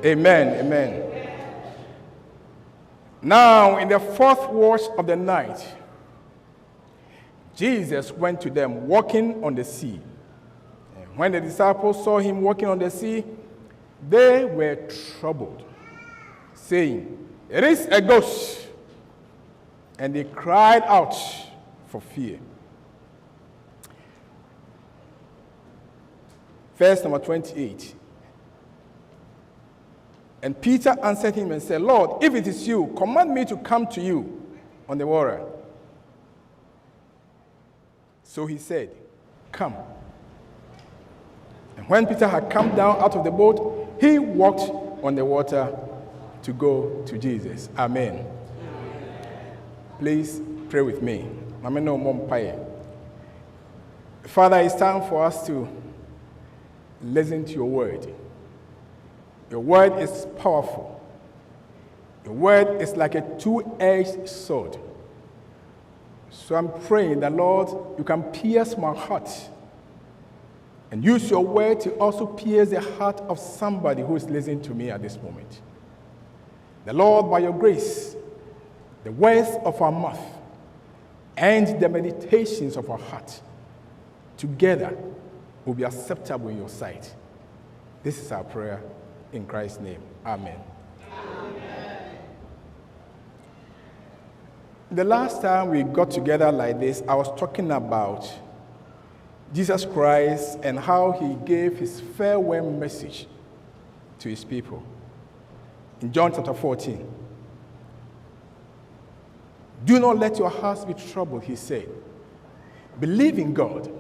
Amen. Amen. Now, in the fourth watch of the night, Jesus went to them walking on the sea. And when the disciples saw him walking on the sea, they were troubled, saying, "It is a ghost." And they cried out for fear. Verse number 28. And Peter answered him and said, "Lord, if it is you, command me to come to you on the water." So he said, "Come." And when Peter had come down out of the boat, he walked on the water to go to Jesus. Amen. Please pray with me. Father, it's time for us to listen to your word. Your word is powerful. Your word is like a two-edged sword. So I'm praying that, Lord, you can pierce my heart and use your word to also pierce the heart of somebody who is listening to me at this moment. The Lord, by your grace, the words of our mouth and the meditations of our heart together will be acceptable in your sight. This is our prayer in Christ's name. Amen. Amen. The last time we got together like this, I was talking about Jesus Christ and how he gave his farewell message to his people. In John chapter 14, "Do not let your hearts be troubled," he said. "Believe in God.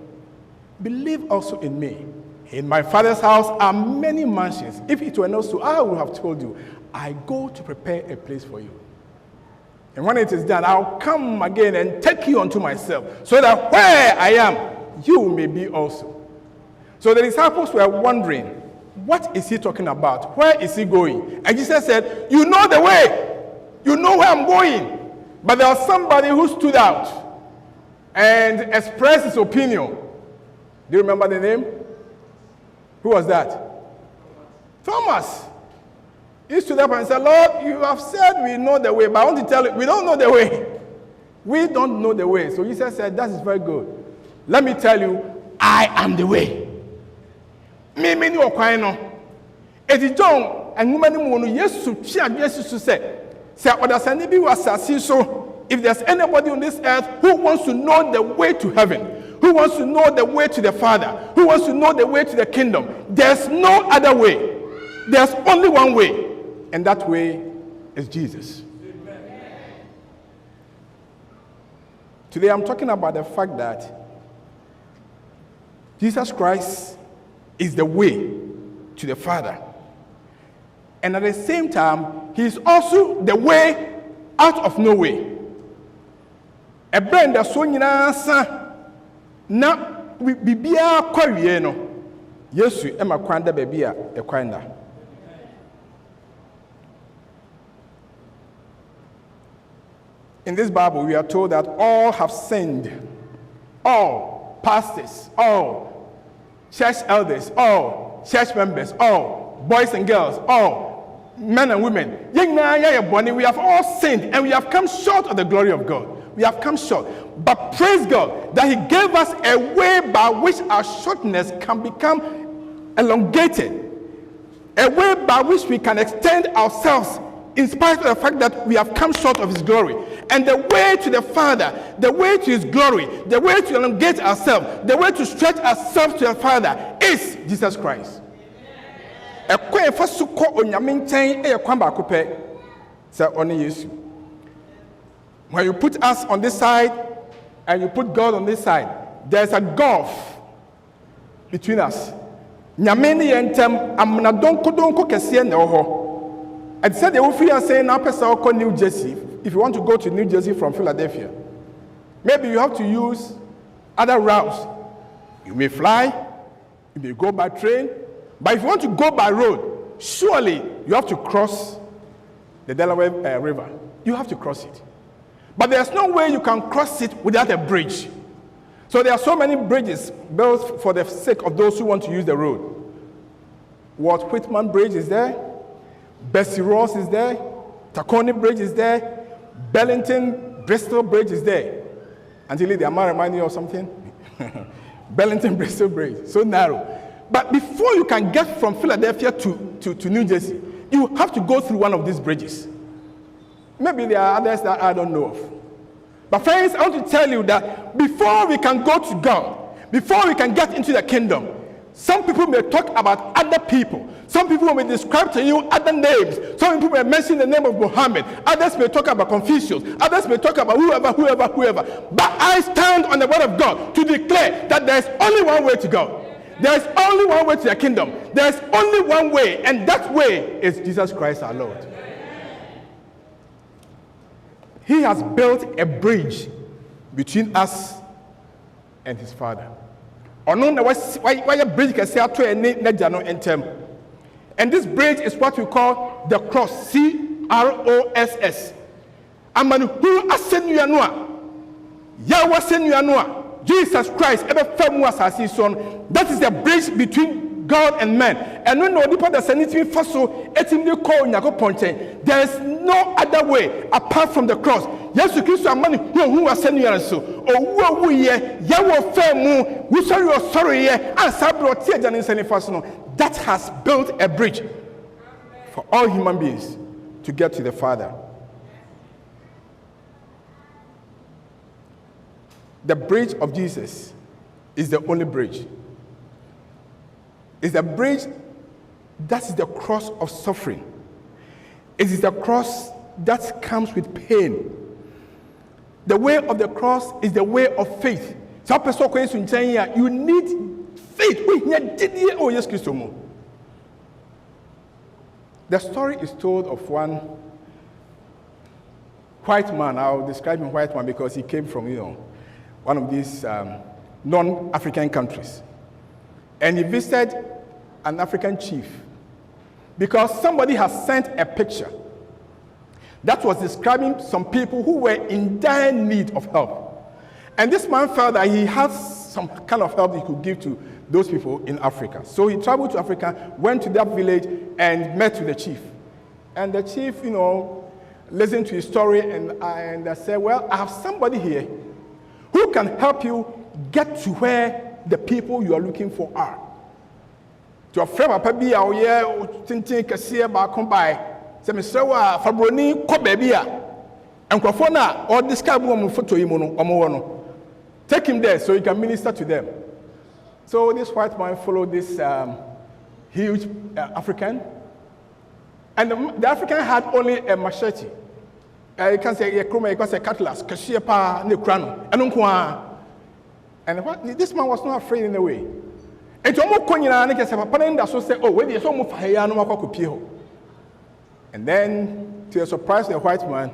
Believe also in me. In my Father's house are many mansions. If it were not so, I would have told you. I go to prepare a place for you. And when it is done, I'll come again and take you unto myself, so that where I am, you may be also." So the disciples were wondering, what is he talking about? Where is he going? And Jesus said, "You know the way. You know where I'm going." But there was somebody who stood out and expressed his opinion. Do you remember the name? Who was that? Thomas. He stood up and said, "Lord, you have said we know the way, but I want to tell you, we don't know the way. We don't know the way." So Jesus said, "That is very good. Let me tell you, I am the way." Me no kwano. Eti John and woman no Yesu chia Yesu said, "Say odasani bi wasasi so, if there's anybody on this earth who wants to know the way to heaven, who wants to know the way to the Father, who wants to know the way to the kingdom, there's no other way. There's only one way, and that way is Jesus." Amen. Today I'm talking about the fact that Jesus Christ is the way to the Father. And at the same time, he's also the way out of no way. A brand that so na bibia kwawie no Yesu ema kwanda bebia e kwanda. In this Bible, we are told that all have sinned. All pastors, all church elders, all church members, all boys and girls, all men and women. We have all sinned and we have come short of the glory of God. We have come short. But praise God that he gave us a way by which our shortness can become elongated. A way by which we can extend ourselves in spite of the fact that we have come short of his glory. And the way to the Father, the way to his glory, the way to elongate ourselves, the way to stretch ourselves to the Father is Jesus Christ. When you put us on this side and you put God on this side, there's a gulf between us. And said they will feel saying now New Jersey. If you want to go to New Jersey from Philadelphia, maybe you have to use other routes. You may fly, you may go by train, but if you want to go by road, surely you have to cross the Delaware River. You have to cross it. But there's no way you can cross it without a bridge. So there are so many bridges built for the sake of those who want to use the road. Walt Whitman Bridge is there. Bessie Ross is there. Tacony Bridge is there. Bellington Bristol Bridge is there. Until they might remind you of something. Bellington Bristol Bridge, so narrow. But before you can get from Philadelphia to New Jersey, you have to go through one of these bridges. Maybe there are others that I don't know of. But friends, I want to tell you that before we can go to God, before we can get into the kingdom, some people may talk about other people. Some people may describe to you other names. Some people may mention the name of Muhammad. Others may talk about Confucius. Others may talk about whoever. But I stand on the word of God to declare that there is only one way to go. There is only one way to the kingdom. There is only one way, and that way is Jesus Christ our Lord. He has built a bridge between us and his Father. And this bridge is what we call the cross, C-R-O-S-S. Jesus Christ, that is the bridge between God and man. And when there is no other way apart from the cross. Yes, Christ, who was sending you so. Oh, we sorry, that has built a bridge for all human beings to get to the Father. The bridge of Jesus is the only bridge. It's a bridge that is the cross of suffering. It is the cross that comes with pain. The way of the cross is the way of faith. You need faith. The story is told of one white man. I'll describe him white man because he came from, one of these non-African countries. And he visited an African chief because somebody has sent a picture that was describing some people who were in dire need of help. And this man felt that he had some kind of help he could give to those people in Africa. So he traveled to Africa, went to that village, and met with the chief. And the chief, listened to his story and said, well, I have somebody here who can help you get to where the people you are looking for are. To a friend, Papa be our year, Tintin Cassia Bakombai, Semisawa, Fabroni, Kobebia, and Kwafona, or this woman photo Omono. Take him there so he can minister to them. So this white man followed this huge African, and the African had only a machete. You can say a cutlass, Kashiepa, Nukrano, and what this man was not afraid in a way. And then, to the surprise of the white man,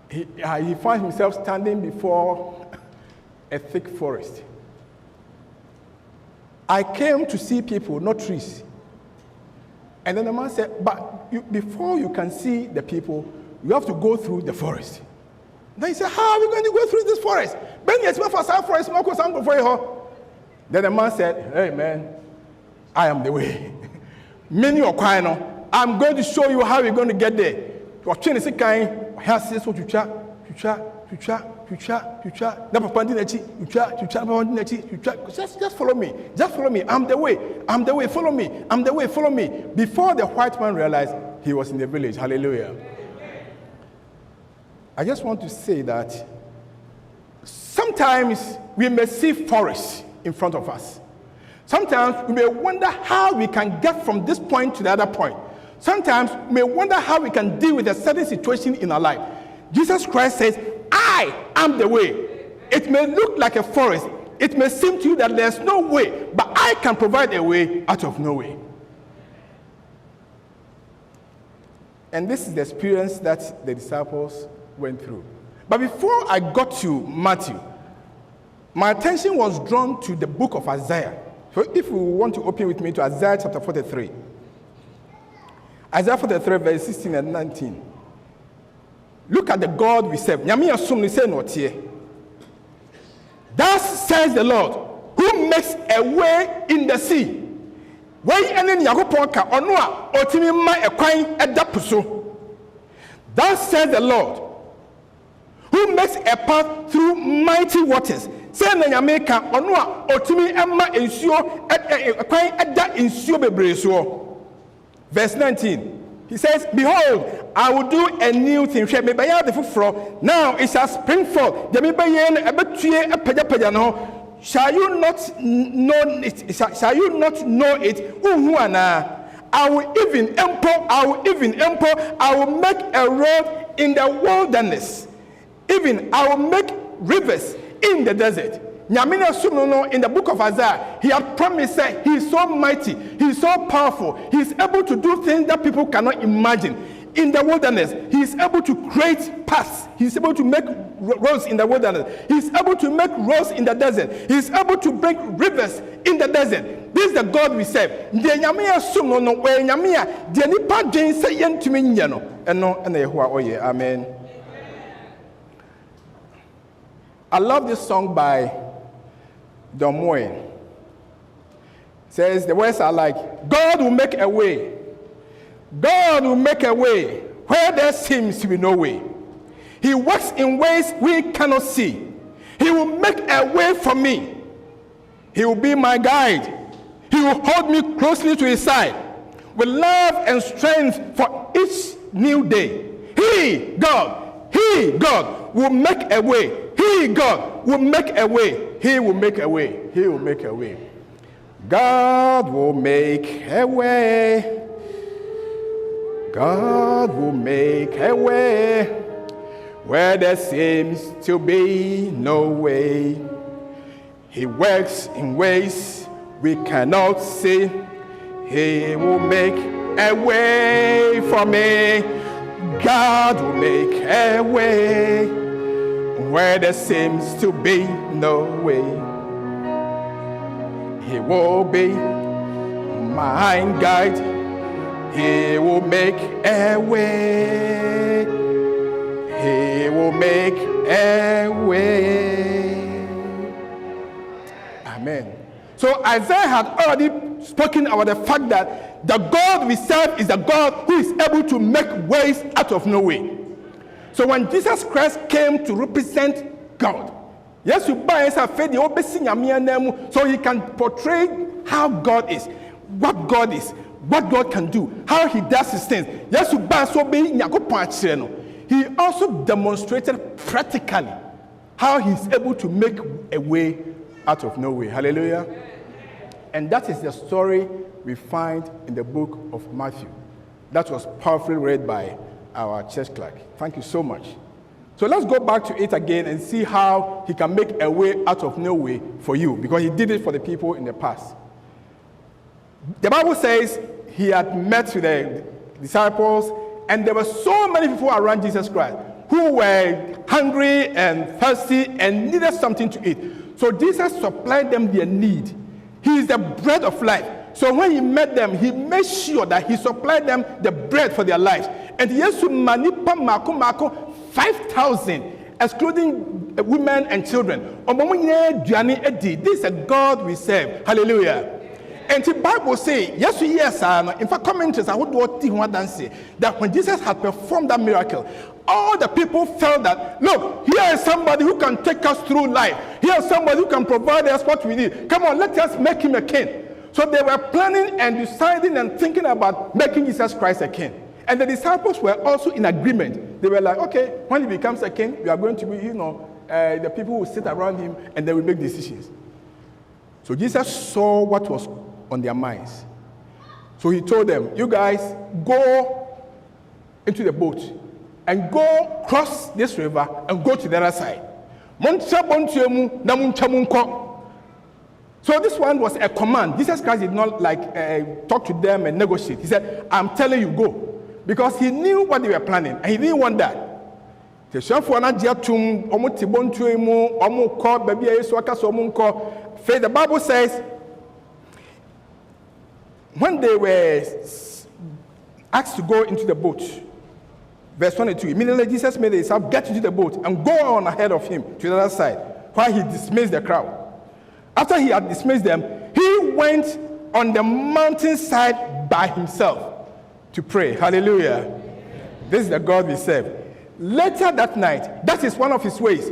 he found himself standing before a thick forest. I came to see people, not trees. And then the man said, but before you can see the people, you have to go through the forest. Then he said, how are we going to go through this forest? Then the man said, hey man, I am the way. I'm going to show you how we're going to get there. Just follow me. Just follow me. I'm the way. I'm the way. Follow me. I'm the way. Follow me. Before the white man realized he was in the village. Hallelujah. I just want to say that sometimes we may see forests in front of us. Sometimes we may wonder how we can get from this point to the other point. Sometimes we may wonder how we can deal with a certain situation in our life. Jesus Christ says, I am the way. It may look like a forest. It may seem to you that there's no way, but I can provide a way out of no way. And this is the experience that the disciples went through. But before I got to Matthew, my attention was drawn to the book of Isaiah. So if you want to open with me to Isaiah chapter 43. Isaiah 43 verse 16 and 19. Look at the God we serve. Thus says the Lord, who makes a way in the sea Why any Yagoponka or Noah or Timima a quine at that puso? Thus says the Lord, who makes a path through mighty waters. Say na Yameka or Noah or Timi Emma ensure a quine at that ensure bebraso. Verse 19. He says, behold, I will do a new thing. Now it shall spring forth. Shall you not know it? Shall you not know it? I will even I will make a road in the wilderness. Even I will make rivers in the desert. Nyamina Sunono in the book of Isaiah, he had promised that he is so mighty, he is so powerful, he is able to do things that people cannot imagine. In the wilderness, he is able to create paths, he is able to make roads in the wilderness, he is able to make roads in the desert, he is able to make rivers in the desert. This is the God we serve. Amen. I love this song by Don Moen. Says the words are like, God will make a way. God will make a way where there seems to be no way. He works in ways we cannot see. He will make a way for me. He will be my guide. He will hold me closely to his side with love and strength for each new day. He, God, will make a way. He, God, will make a way. He will make a way. He will make a way. God will make a way. God will make a way where there seems to be no way. He works in ways we cannot see. He will make a way for me. God will make a way where there seems to be no way. He will be my guide. He will make a way. He will make a way. Amen. So Isaiah had already spoken about the fact that the God we serve is the God who is able to make ways out of no way. So when Jesus Christ came to represent God, yes, you buy a faith, so he can portray how God is, what God can do, how he does his things. Yes, you buy so be he also demonstrated practically how he's able to make a way out of no way. Hallelujah. And that is the story we find in the book of Matthew. That was powerfully read by our church clerk. Thank you so much. So let's go back to it again and see how he can make a way out of no way for you, because he did it for the people in the past. The Bible says he had met with the disciples, and there were so many people around Jesus Christ who were hungry and thirsty and needed something to eat. So Jesus supplied them their need. He is the bread of life. So when he met them, he made sure that he supplied them the bread for their lives. And Yesu manipa mako 5,000, excluding women and children. This is a God we serve. Hallelujah. And the Bible says, yes, in fact, commentators that when Jesus had performed that miracle, all the people felt that, look, here is somebody who can take us through life. Here is somebody who can provide us what we need. Come on, let us make him a king. So they were planning and deciding and thinking about making Jesus Christ a king. And the disciples were also in agreement. They were like, okay, when he becomes a king, we are going to be, the people will sit around him and they will make decisions. So Jesus saw what was on their minds. So he told them, you guys, go into the boat and go cross this river and go to the other side. So this one was a command. Jesus Christ did not talk to them and negotiate. He said, I'm telling you, go. Because he knew what they were planning and he didn't want that. The Bible says, when they were asked to go into the boat, verse 22, immediately Jesus made the disciples get into the boat and go on ahead of him to the other side while he dismissed the crowd. After he had dismissed them, he went on the mountainside by himself to pray. Hallelujah. This is the God we serve. Later that night, that is one of his ways.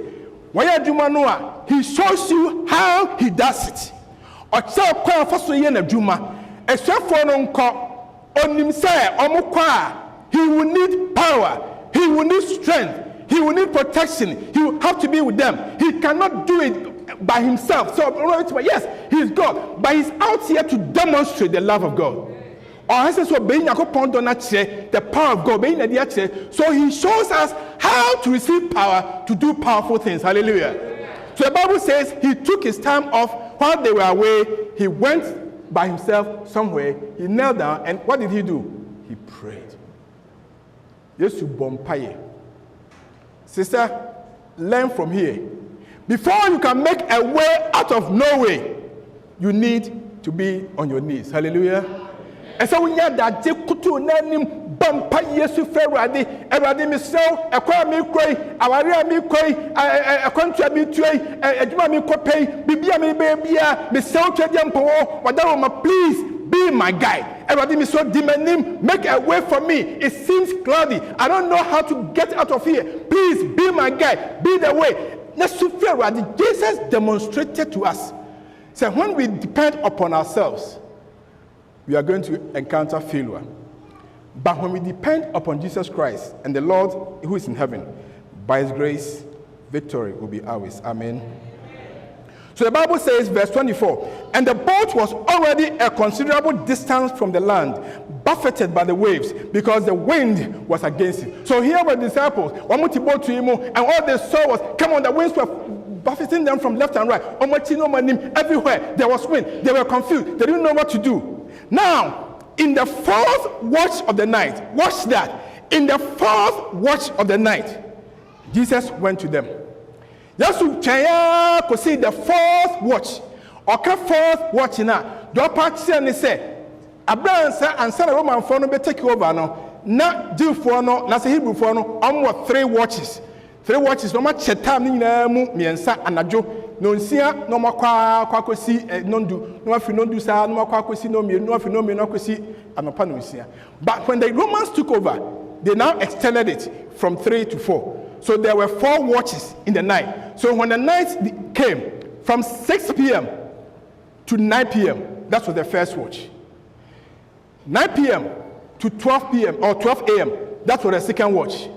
He shows you how he does it. He will need power. He will need strength. He will need protection. He will have to be with them. He cannot do it by himself. So, yes, he is God, but he's out here to demonstrate the love of God. The power of God. So he shows us how to receive power to do powerful things. Hallelujah. So the Bible says he took his time off while they were away. He went by himself somewhere. He knelt down, and what did he do? He prayed. Yes, to bompaye. Sister, learn from here. Before you can make a way out of no way, you need to be on your knees. Hallelujah. And so we had that kutu name bumpa yesu ferradi everadi me so ekwa me koi aware me koi akontua me tuai aduma me kopei bibia me bebia me so twediam po wadawo ma please be my guide. Everybody me so demanding, make a way for me. It seems cloudy. I don't know how to get out of here. Please be my guide. Be the way. Jesus demonstrated to us. So when we depend upon ourselves, we are going to encounter failure. But when we depend upon Jesus Christ and the Lord who is in heaven, by his grace, victory will be ours. Amen. So the Bible says, verse 24, and the boat was already a considerable distance from the land, buffeted by the waves, because the wind was against it. So here were the disciples, and all they saw was, come on, the winds were buffeting them from left and right. Everywhere there was wind. They were confused. They didn't know what to do. Now, in the fourth watch of the night, watch that. In the fourth watch of the night, Jesus went to them. Yasu chaya ko see the fourth watch. Oka fourth watch na. Do patch ne say Abraham say ansa na Roman for no be take over no. Na Jew for no, na say Hebrew for no. Omo 3 watches. 3 watches no ma chetam ni nyina mu miensa anadwo. No nsia no makwa kwakosi nondu. No afi nondu sa no makwa kwakosi no mienu, no afi no mienu kwakosi anopa no nsia. But when the Romans took over, they now extended it from 3 to 4. So there were 4 watches in the night. So when the night came, from 6 p.m. to 9 p.m., that was the first watch. 9 p.m. to 12 p.m. or 12 a.m., that was the second watch.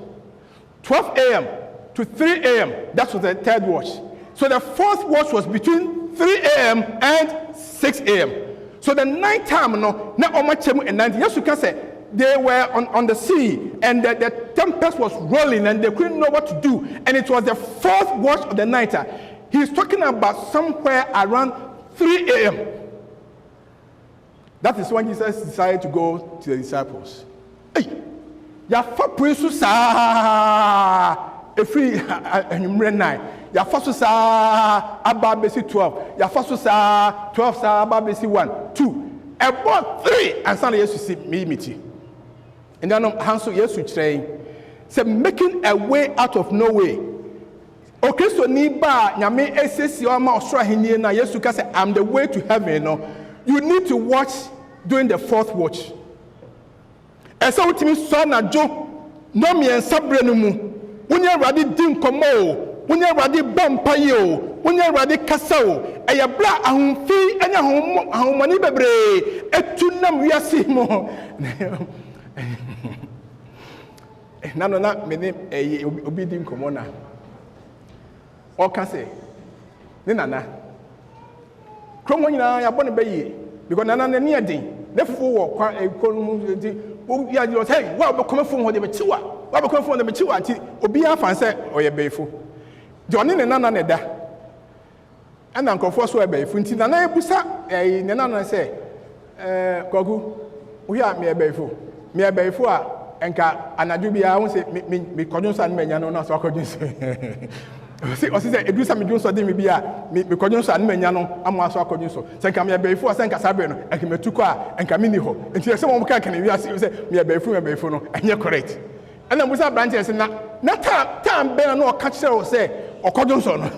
12 a.m. to 3 a.m., that was the third watch. So the fourth watch was between 3 a.m. and 6 a.m. So the night time, no, not on much and 90. Yes, you can say, they were on the sea, and the tempest was rolling, and they couldn't know what to do. And it was the fourth watch of the night. He's talking about somewhere around 3 a.m. That is when Jesus decided to go to the disciples. Hey, yafa presu sa efri anumre 9. Yafa so sa ababesi 12. Yafa so sa 12 sa ababesi 1, 2. About 3, and Sunday Jesus see me meeting. And then Hanso Jesus saying, say making a way out of no way. Okay, so niba nyame esesi o ma osoro ahenie na Jesus ka say I'm the way to heaven. No, you need to watch during the fourth watch. Esa wotimi so na jo no miensa bre no mu. Wonya Awurade di nkomo o, wonya Awurade bompaye o, wonya Awurade kasa o. Eya bra ahomfi anya ahomani bebre etunam wiase mo. Nano na mene obi di nkomo na. O ka say ne nana. Kromo nyina ya bone bayi because nana ne ne den. Ne fufu wo kwa ekonomu di o ya di say wa be come fun ho de be chiwa. Wa be come fun de be chiwa anti obi afan say oye beefo. De one ne nana ne da. Ana nkofo so e beefo nti nana ebusa ne nana say kogu wo ya me beefo. Me beefo a enka anadwo bia ho se me kodwonso an manya no na so kodwonso o se edusa me dwonso de me bia me kodwonso an manya no amwa so kodwonso se enka me beefo se enka sabe no enka metuko a enka me ni ho enti se mo ka kana wi ase se me beefo no enye correct ana musa branch se na tam be na o ka kire o se okodwonso no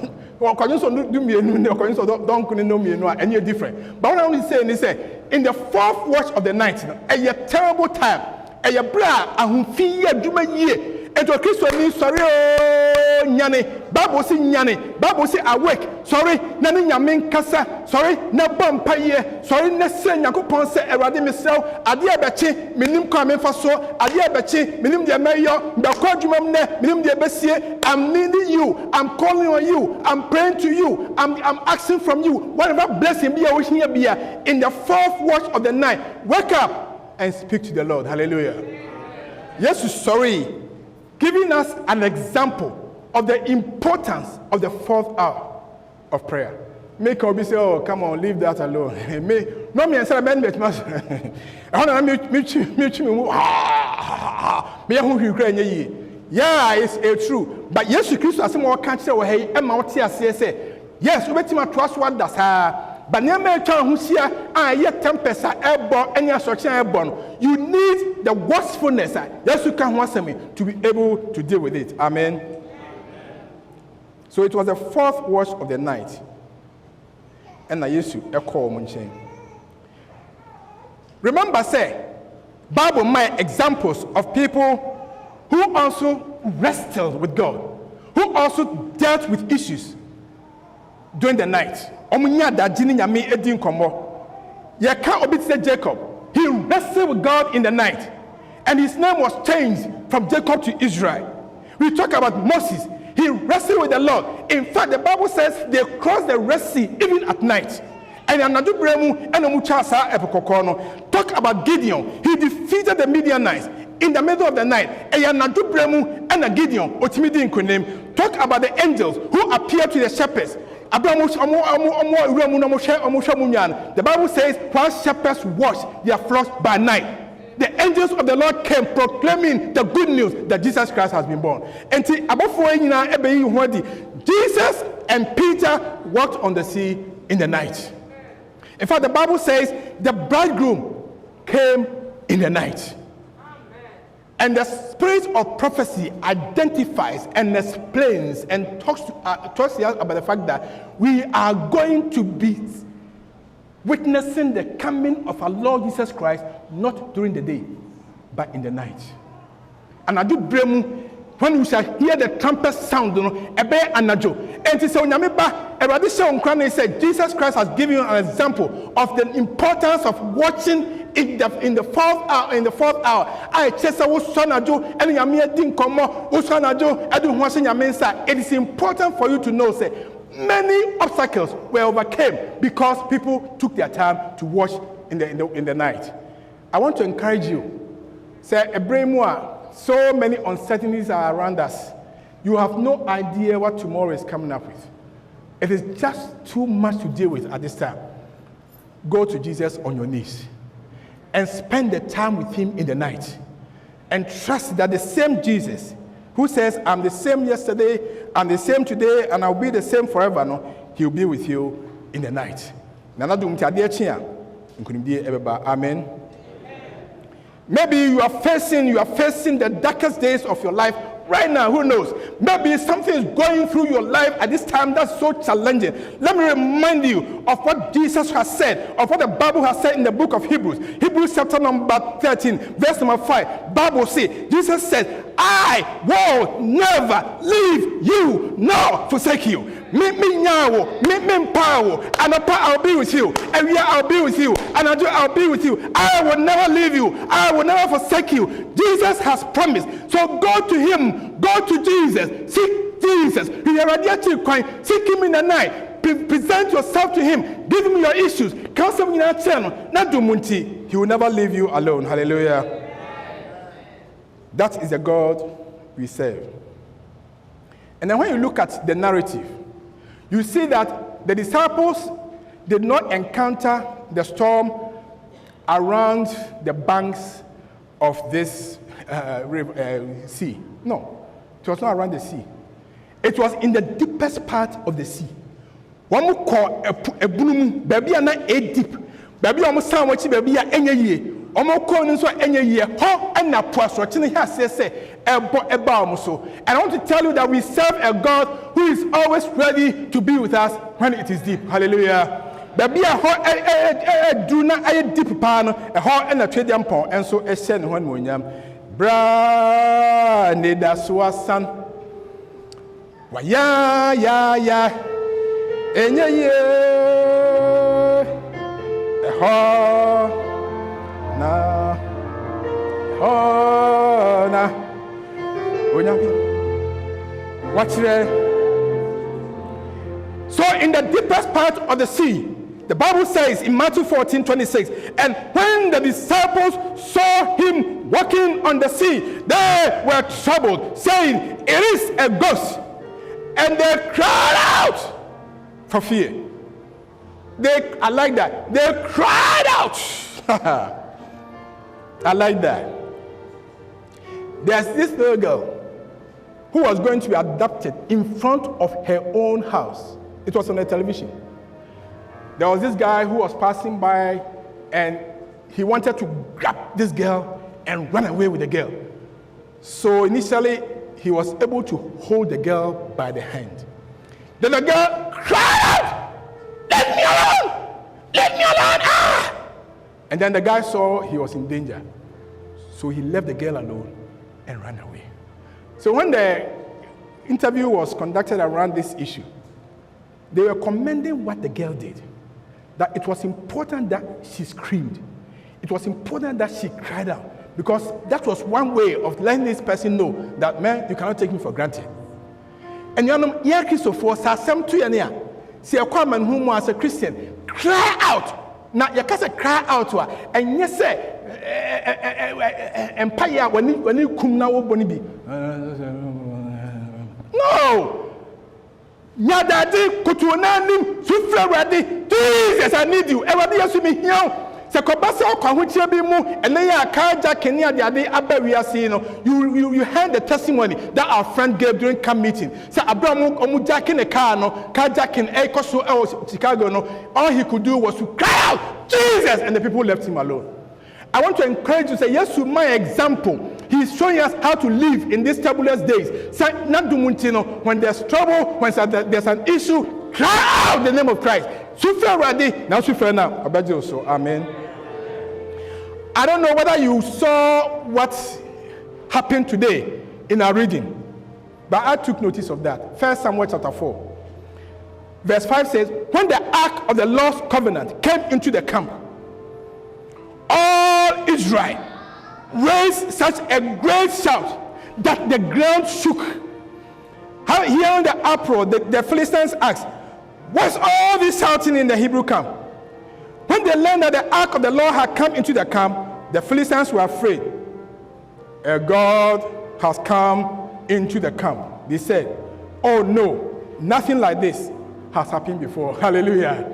okodwonso du mienu ne okodwonso don kun no mienu a enye different but what I want to say ni say in the fourth watch of the night, a terrible time, a bra, and who fear Juma ye. And to Christ means sorry, Nyane, Bible say Nyane, Bible say awake, sorry, Nani Yamin Kasa, sorry, na Bampaye, sorry, Nesen Yakupon say Eradi Missel, Adia Bachi, Minim Kamen Faso, Adia Bachi, Minim de Mayo, Bakojumne, Minim de Bessie, I'm needing you, I'm calling on you, I'm praying to you, I'm asking from you, whatever blessing be, I wish here be in the fourth watch of the night. Wake up and speak to the Lord. Hallelujah. Yes, sorry. Giving us an example of the importance of the fourth hour of prayer. Make Obi say, oh, come on, leave that alone. No, me answer, man, but must. Yeah, it's true. But yes, Christ has more cancer or hey, say, yes, we bet him trust what does but never tell who's here, yet tempest airborne, any assortment airborne. You need the watchfulness, yes, you can want me to be able to deal with it. Amen. So it was the fourth watch of the night. And I used to echo Munchen. Remember, say, Bible my examples of people who also wrestled with God, who also dealt with issues during the night. Jacob. He wrestled with God in the night, and his name was changed from Jacob to Israel. We talk about Moses. He wrestled with the Lord. In fact, the Bible says they crossed the Red Sea even at night. And talk about Gideon. He defeated the Midianites in the middle of the night. And Gideon, talk about the angels who appeared to the shepherds. The Bible says, while shepherds watched their flocks by night, the angels of the Lord came proclaiming the good news that Jesus Christ has been born. And Jesus and Peter walked on the sea in the night. In fact, the Bible says the bridegroom came in the night. And the spirit of prophecy identifies and explains and talks to us about the fact that we are going to be witnessing the coming of our Lord Jesus Christ, not during the day, but in the night. And I do blame when we shall hear the trumpet sound, and to say, Onyameba, said Jesus Christ has given you an example of the importance of watching in the fourth hour. In the fourth hour, it is important for you to know, say, many obstacles were overcome because people took their time to watch in the night. I want to encourage you, say, so many uncertainties are around us. You have no idea what tomorrow is coming up with. It is just too much to deal with at this time. Go to Jesus on your knees and spend the time with him in the night. And trust that the same Jesus who says, I'm the same yesterday, I'm the same today, and I'll be the same forever, no, he'll be with you in the night. Amen. Maybe you are facing the darkest days of your life right now. Who knows? Maybe something is going through your life at this time that's so challenging. Let me remind you of what Jesus has said, of what the Bible has said in the book of Hebrews. Hebrews chapter number 13, verse number 5. Bible says, Jesus said, I will never leave you nor forsake you. I'll be with you, and I'll be with you, and I'll be with you. I will never leave you. I will never forsake you. Jesus has promised. So go to him. Go to Jesus. Seek Jesus. Seek him in the night. Present yourself to him. Give him your issues. Counsel him in that channel. He will never leave you alone. Hallelujah. That is the God we serve. And then when you look at the narrative, you see that the disciples did not encounter the storm around the banks of this sea. No, it was not around the sea. It was in the deepest part of the sea. One more call a boom, baby, and not a deep. Baby, almost so much, baby, any year. Almost calling so any year. How and a poor watching has say about so. And I want to tell you that we serve a God who is always ready to be with us when it is deep. Hallelujah. baby a do na a deep pan a hot and a trading pond and so a send one munyam bra ne da san wa ya enya ye na watch there. So in the deepest part of the sea, the Bible says in Matthew 14:26, and when the disciples saw him walking on the sea, they were troubled, saying, it is a ghost. And they cried out for fear. I like that. They cried out. I like that. There's this little girl who was going to be adopted in front of her own house. It was on the television. There was this guy who was passing by and he wanted to grab this girl and run away with the girl. So initially, he was able to hold the girl by the hand. Then the girl cried out, let me alone! Let me alone! Ah! And then the guy saw he was in danger. So he left the girl alone and ran away. So when the interview was conducted around this issue, they were commending what the girl did. That it was important that she screamed. It was important that she cried out. Because that was one way of letting this person know that, man, you cannot take me for granted. And you know, yeah, Christopher, Sassam to Yania, see a common whom was a Christian, cry out. Now, you can't cry out to her. And yes, sir, Empire, when you come now, Bonibi. No! Yadadi, Kutuananim, Sufra ready. Jesus, I need you. Everybody else me here. Sekobasa okwahuchia bi mu ene ya kaja kenia de ade abawiase no you heard the testimony that our friend gave during camp meeting. Say Abraham omu jacking a car no carjacking ekoso Chicago no, all he could do was to cry out Jesus, and the people left him alone. I want to encourage you to say yes to my example. He's showing us how to live in these turbulent days. Say when there's trouble, when there's an issue, cry out the name of Christ. Suffer ready. Now suffer now. I bet you so. Amen. I don't know whether you saw what happened today in our reading, but I took notice of that. 1 Samuel chapter 4. Verse 5 says, when the ark of the Lord's covenant came into the camp, all Israel raised such a great shout that the ground shook. Hearing the uproar, the Philistines asked, what's all this shouting in the Hebrew camp? When they learned that the ark of the Lord had come into the camp, the Philistines were afraid. A God has come into the camp. They said, oh no, nothing like this has happened before. Hallelujah.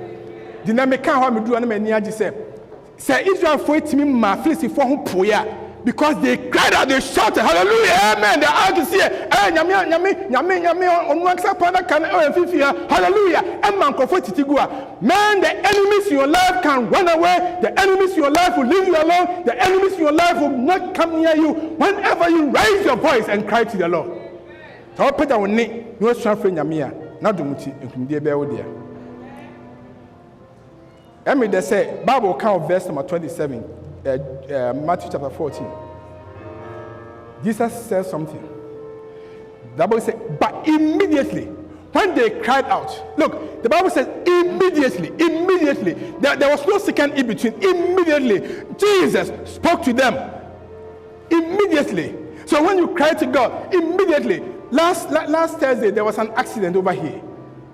Say Israel for it to me my Philistines for whom poya. Because they cried out, they shouted, hallelujah, amen. The ark is here. Hallelujah. Man, the enemies in your life can run away. The enemies in your life will leave you alone. The enemies in your life will not come near you whenever you raise your voice and cry to the Lord. Let me just say, Bible count verse number 27. Matthew chapter 14. Jesus says something. The Bible says, but immediately, when they cried out, look, the Bible says immediately, there was no second in between. Immediately, Jesus spoke to them. Immediately. So when you cry to God, immediately. Last Thursday, there was an accident over here.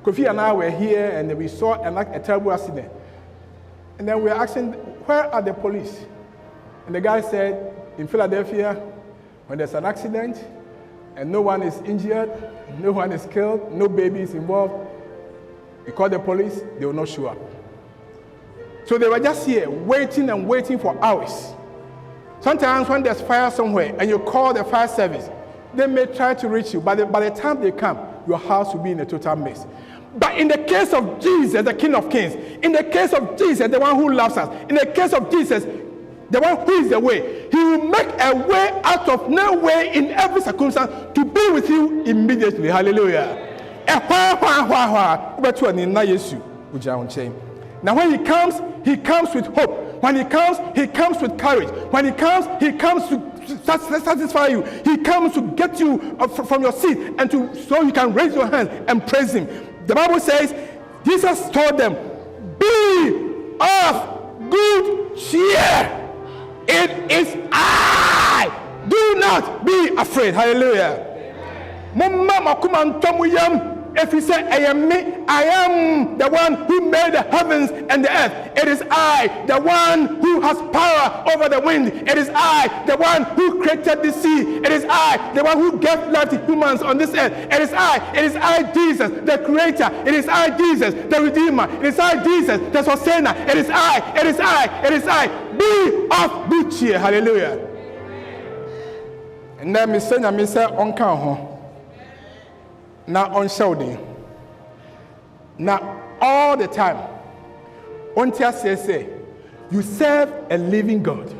Kofi and I were here, and we saw a terrible accident. And then we were asking, where are the police? And the guy said, in Philadelphia, when there's an accident and no one is injured, no one is killed, no baby is involved, you call the police, they will not show up. So they were just here waiting and waiting for hours. Sometimes when there's fire somewhere and you call the fire service, they may try to reach you, but by the time they come, your house will be in a total mess. But in the case of Jesus, the King of Kings, in the case of Jesus, the one who loves us, in the case of Jesus, the one who is the way, he will make a way out of no way in every circumstance to be with you immediately. Hallelujah. Now when he comes with hope. When he comes with courage. When he comes to satisfy you. He comes to get you from your seat and so you can raise your hands and praise him. The Bible says, Jesus told them, be of good cheer. It is I. Do not be afraid. Hallelujah. If he said, I am me, I am the one who made the heavens and the earth. It is I, the one who has power over the wind. It is I, the one who created the sea. It is I, the one who gave life to humans on this earth. It is I, Jesus, the creator. It is I, Jesus, the redeemer. It is I, Jesus, the sustainer. It is I. Be of good cheer. Hallelujah. And then me say on count. Now on shouting. Now all the time. Until say, you serve a living God.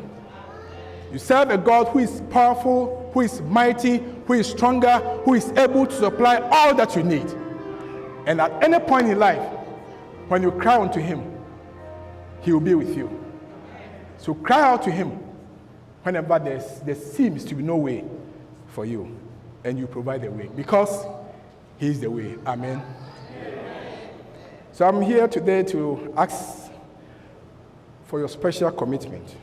You serve a God who is powerful, who is mighty, who is stronger, who is able to supply all that you need. And at any point in life, when you cry unto him, he will be with you. So cry out to him whenever there seems to be no way for you, and you provide a way, because he is the way. Amen. So I'm here today to ask for your special commitment.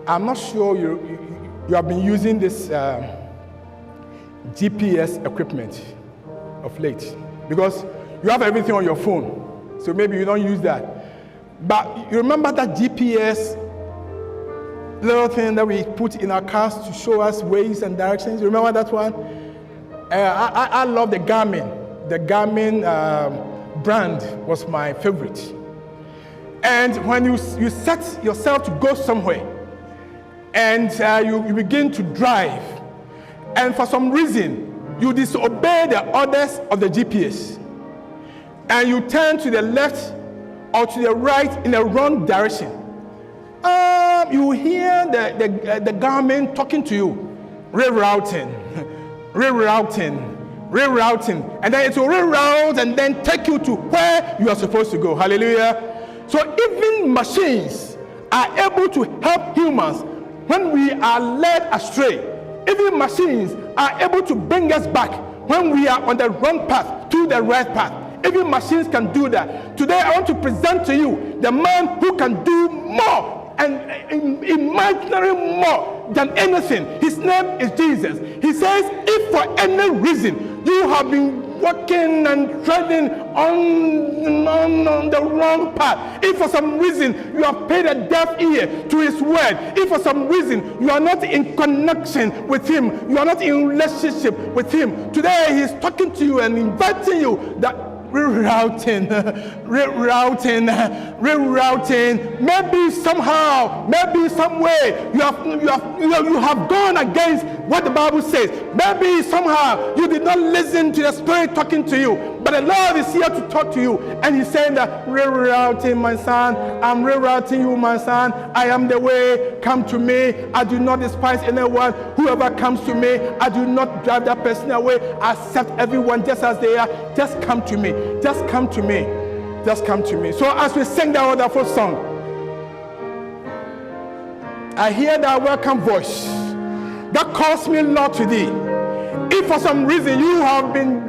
I'm not sure you have been using this GPS equipment of late, because you have everything on your phone, so maybe you don't use that. But you remember that GPS little thing that we put in our cars to show us ways and directions? You remember that one? I love the Garmin. The Garmin brand was my favorite. And when you set yourself to go somewhere, and you begin to drive, and for some reason you disobey the orders of the GPS, and you turn to the left or to the right in the wrong direction, you hear the Garmin talking to you, rerouting, and then it will reroute and then take you to where you are supposed to go. Hallelujah. So even machines are able to help humans when we are led astray. Even machines are able to bring us back when we are on the wrong path to the right path. Even machines can do that. Today I want to present to you the man who can do more and imaginary more than anything. His name is Jesus. He says, if for any reason you have been walking and treading on the wrong path, if for some reason you have paid a deaf ear to his word, if for some reason you are not in connection with him, you are not in relationship with him, today he's talking to you and inviting you that rerouting. Maybe somehow, maybe some way you have gone against what the Bible says. Maybe somehow you did not listen to the Spirit talking to you. But the Lord is here to talk to you, and he's saying that rerouting, my son. I'm rerouting you, my son. I am the way. Come to me. I do not despise anyone. Whoever comes to me, I do not drive that person away. I accept everyone just as they are. Just come to me. Just come to me. Just come to me. So as we sing that wonderful song, I hear that welcome voice that calls me Lord to thee. If for some reason you have been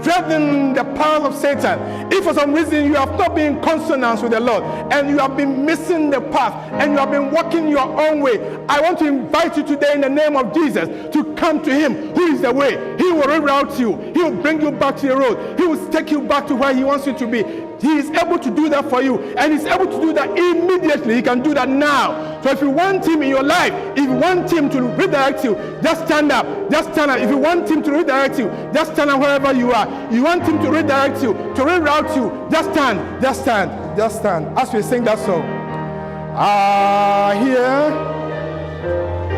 dreading the power of Satan, if for some reason you have not been in consonance with the Lord, and you have been missing the path, and you have been walking your own way, I want to invite you today in the name of Jesus to come to him who is the way. He will reroute you. He will bring you back to the road. He will take you back to where he wants you to be. He is able to do that for you, and he's able to do that immediately. He can do that now. So if you want him in your life, if you want him to redirect you, just stand up. Just stand up. If you want him to redirect you, just stand up wherever you are. You want him to redirect you, to reroute you, just stand. Just stand. Just stand. As we sing that song. I hear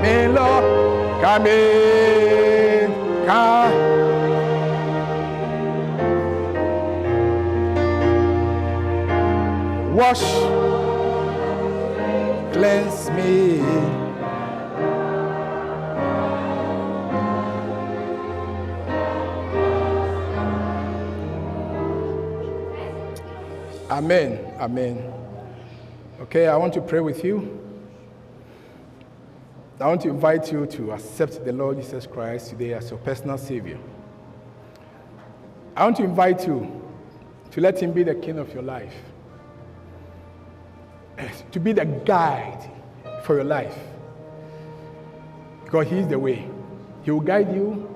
me, Lord, come in, come. Wash, cleanse me. Amen. Amen. Okay, I want to pray with you. I want to invite you to accept the Lord Jesus Christ today as your personal Savior. I want to invite you to let Him be the King of your life, to be the guide for your life, because He is the way. He will guide you,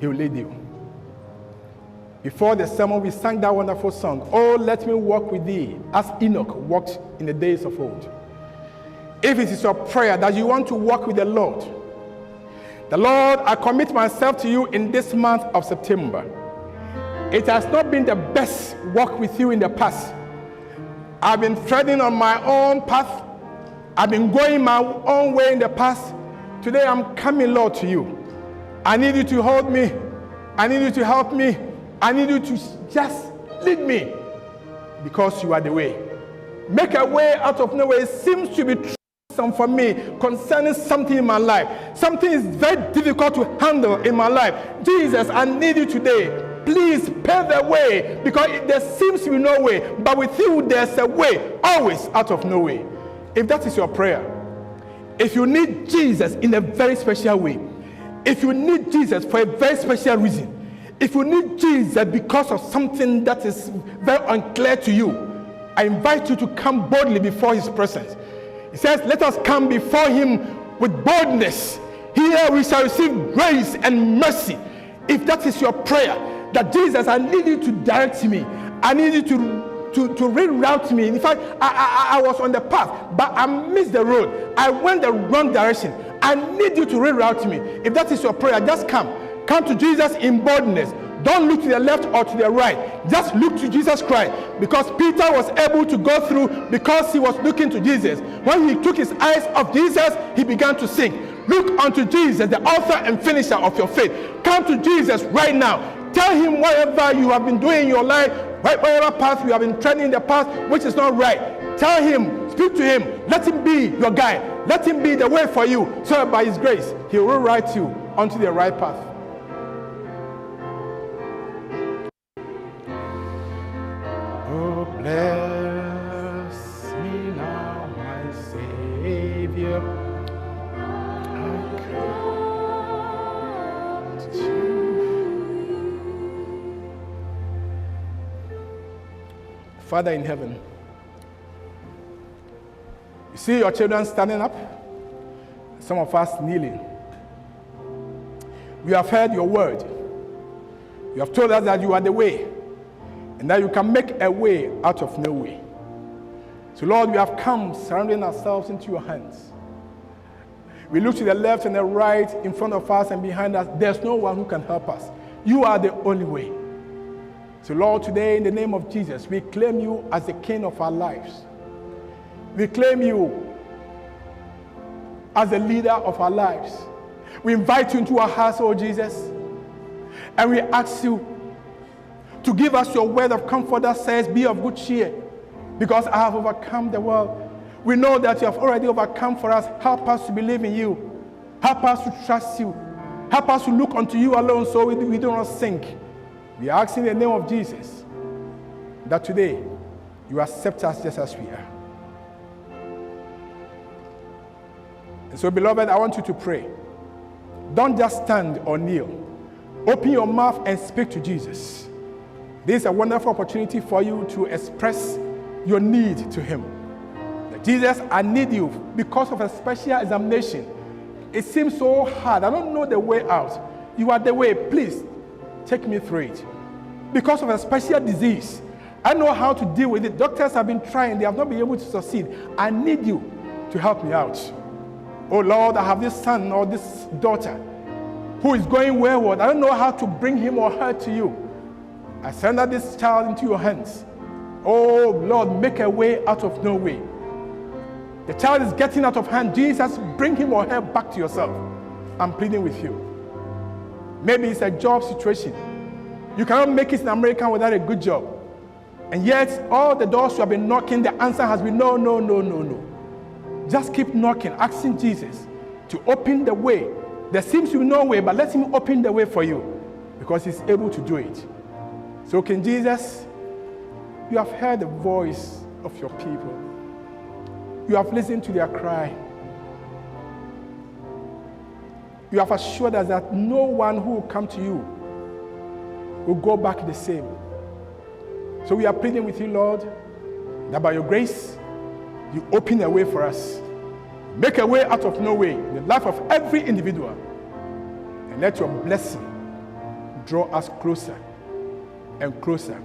He will lead you. Before the sermon, we sang that wonderful song, "Oh, let me walk with thee, as Enoch walked in the days of old." If it is your prayer that you want to walk with the Lord, I commit myself to you in this month of September. It has not been the best walk with you in the past. I've been treading on my own path. I've been going my own way in the past. Today I'm coming, Lord, to you. I need you to hold me. I need you to help me. I need you to just lead me, because you are the way. Make a way out of no way. It seems to be troublesome for me concerning something in my life. Something is very difficult to handle in my life. Jesus, I need you today. Please pave the way, because there seems to be no way, but with you there's a way, always out of no way. If that is your prayer, if you need Jesus in a very special way, if you need Jesus for a very special reason, if you need Jesus because of something that is very unclear to you, I invite you to come boldly before His presence. He says, let us come before Him with boldness. Here we shall receive grace and mercy. If that is your prayer, that Jesus, I need you to direct me. I need you to reroute me. In fact, I was on the path, but I missed the road. I went the wrong direction. I need you to reroute me. If that is your prayer, just come. Come to Jesus in boldness. Don't look to the left or to the right. Just look to Jesus Christ. Because Peter was able to go through because he was looking to Jesus. When he took his eyes off Jesus, he began to sink. Look unto Jesus, the author and finisher of your faith. Come to Jesus right now. Tell Him whatever you have been doing in your life, whatever path you have been treading in the past, which is not right. Tell Him, speak to Him. Let Him be your guide. Let Him be the way for you, so that by His grace, He will write you onto the right path. Oh, bless me now, my Savior. I come to you. Father in heaven, you see your children standing up, some of us kneeling. We have heard your word. You have told us that you are the way, and that you can make a way out of no way. So Lord, we have come surrendering ourselves into your hands. We look to the left and the right, in front of us and behind us. There's no one who can help us. You are the only way. So Lord, today in the name of Jesus, we claim you as the King of our lives. We claim you as the leader of our lives. We invite you into our hearts, oh Jesus, and we ask you to give us your word of comfort that says, be of good cheer, because I have overcome the world. We know that you have already overcome for us. Help us to believe in you. Help us to trust you. Help us to look unto you alone so we do not sink. We are asking in the name of Jesus that today you accept us just as we are. And so, beloved, I want you to pray. Don't just stand or kneel. Open your mouth and speak to Jesus. This is a wonderful opportunity for you to express your need to Him. That Jesus, I need you because of a special examination. It seems so hard. I don't know the way out. You are the way. Please take me through it. Because of a special disease, I know how to deal with it. Doctors have been trying. They have not been able to succeed. I need you to help me out. Oh Lord, I have this son or this daughter who is going wayward. I don't know how to bring him or her to you. I surrender this child into your hands. Oh Lord, make a way out of no way. The child is getting out of hand. Jesus, bring him or her back to yourself. I'm pleading with you. Maybe it's a job situation. You cannot make it in America without a good job. And yet, all the doors you have been knocking, the answer has been no, no, no, no, no. Just keep knocking, asking Jesus to open the way. There seems to be no way, but let Him open the way for you, because He's able to do it. So can Jesus You have heard the voice of your people. You have listened to their cry. You have assured us that no one who will come to you will go back the same. So we are pleading with you, Lord, that by your grace, you open a way for us. Make a way out of no way in the life of every individual. And let your blessing draw us closer and closer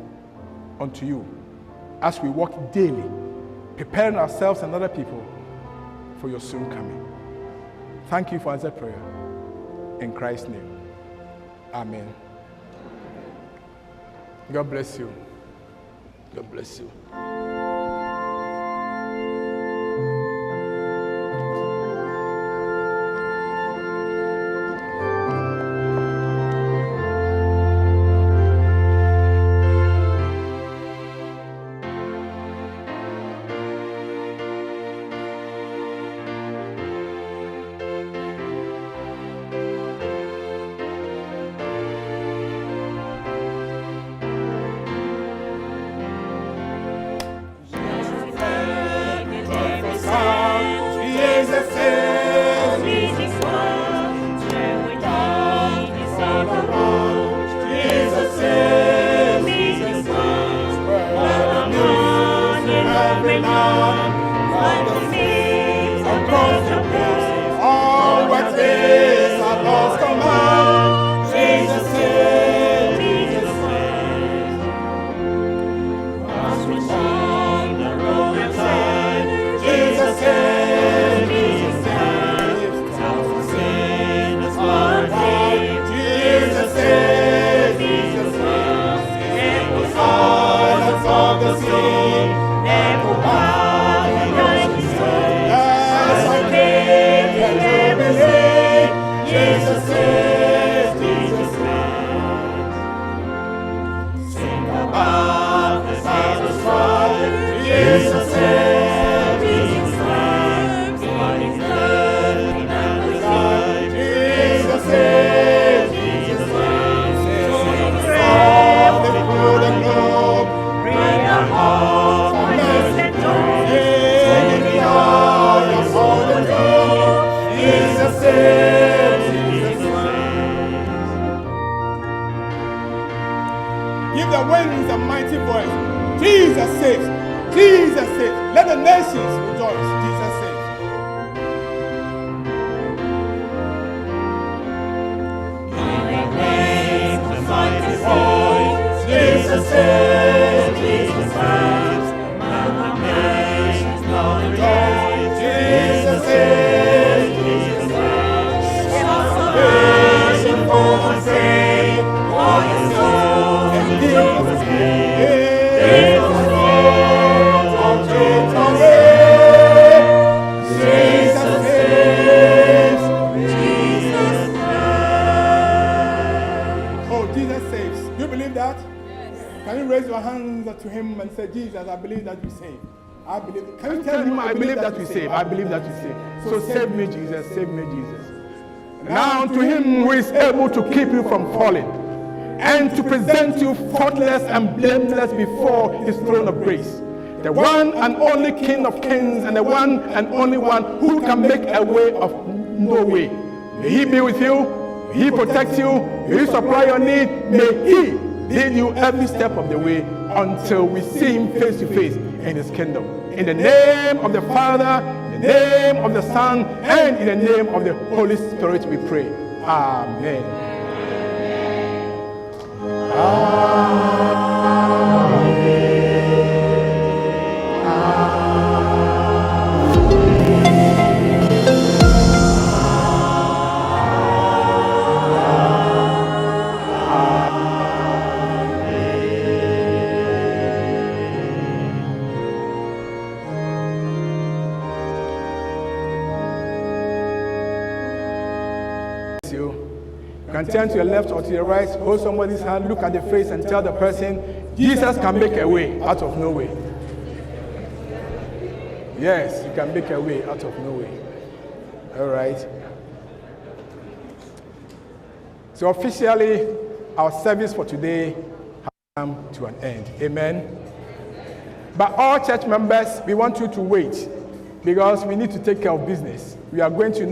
unto you as we walk daily, preparing ourselves and other people for your soon coming. Thank you for answered prayer. In Christ's name, amen. God bless you. God bless you. Give the winds a mighty voice. Jesus saves. Jesus saves. Let the nations rejoice. Jesus saves. Give the winds a mighty voice. Jesus saves. Jesus saves. Let the nations rejoice. Jesus saves. Jesus saves. Salvation for my sake. For his soul. Can you raise your hands to him and say, Jesus, I believe that you save. I believe. Can you tell him, I believe that you save. I believe that you save. So save me, Jesus. Save me, Jesus. Now to him who is able to keep you from falling and to present you faultless and blameless before his throne of grace. The one and only King of kings and the one and only one who can make a way of no way. May he be with you. May he protect you. May he supply your need. May he lead you every step of the way until we see him face to face in his kingdom. In the name of the Father, in the name of the Son, and in the name of the Holy Spirit we pray. Amen. Amen. Turn to your left or to your right, hold somebody's hand, look at the face and tell the person, Jesus can make a way out of no way. Yes, he can make a way out of no way. All right. So officially, our service for today has come to an end. Amen. But all church members, we want you to wait because we need to take care of business. We are going to